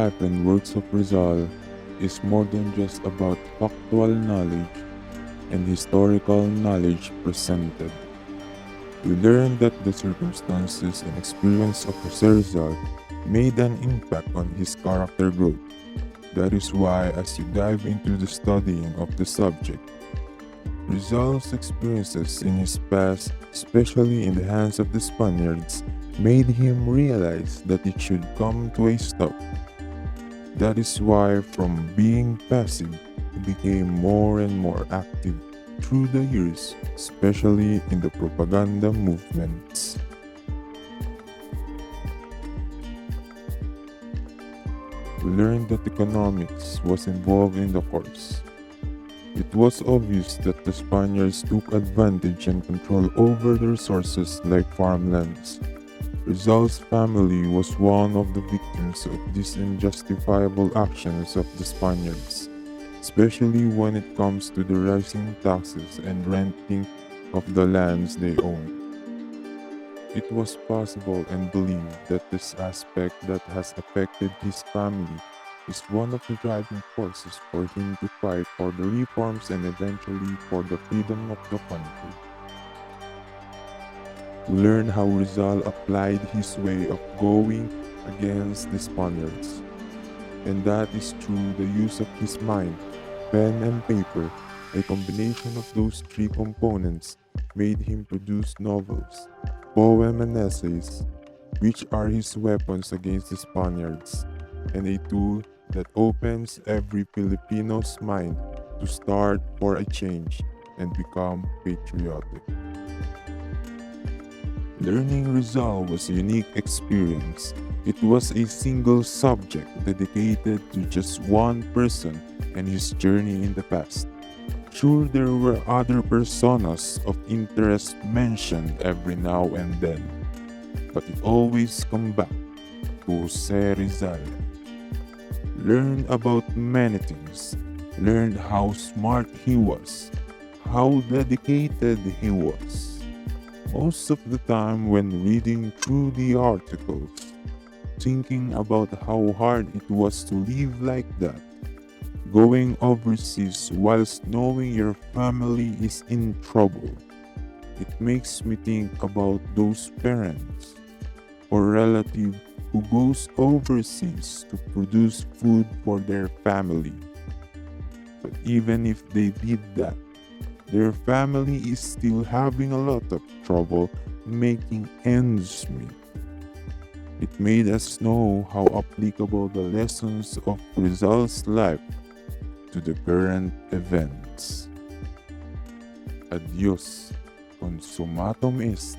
life and works of Rizal is more than just about factual knowledge and historical knowledge presented. We learn that the circumstances and experience of Jose Rizal made an impact on his character growth. That is why, as you dive into the studying of the subject, Rizal's experiences in his past, especially in the hands of the Spaniards, made him realize that it should come to a stop. That is why, from being passive, he became more and more active through the years, especially in the propaganda movements. We learned that economics was involved in the course. It was obvious that the Spaniards took advantage and control over the resources like farmlands. Rizal's family was one of the victims of these unjustifiable actions of the Spaniards, especially when it comes to the rising taxes and renting of the lands they owned. It was possible and believed that this aspect that has affected his family is one of the driving forces for him to fight for the reforms and eventually for the freedom of the country. We learn how Rizal applied his way of going against the Spaniards, and that is through the use of his mind, pen and paper. A combination of those three components made him produce novels, poem and essays, which are his weapons against the Spaniards, and a tool that opens every Filipino's mind to start for a change and become patriotic. Learning Rizal was a unique experience. It was a single subject dedicated to just one person and his journey in the past. Sure, there were other personas of interest mentioned every now and then, but it always comes back to Jose Rizal. Learned about many things. Learned how smart he was, how dedicated he was. Most of the time when reading through the articles, thinking about how hard it was to live like that, going overseas whilst knowing your family is in trouble. It makes me think about those parents or relative who goes overseas to produce food for their family. But even if they did that, their family is still having a lot of trouble making ends meet. It made us know how applicable the lessons of Rizal's life to the current events. Adios, consumatum est.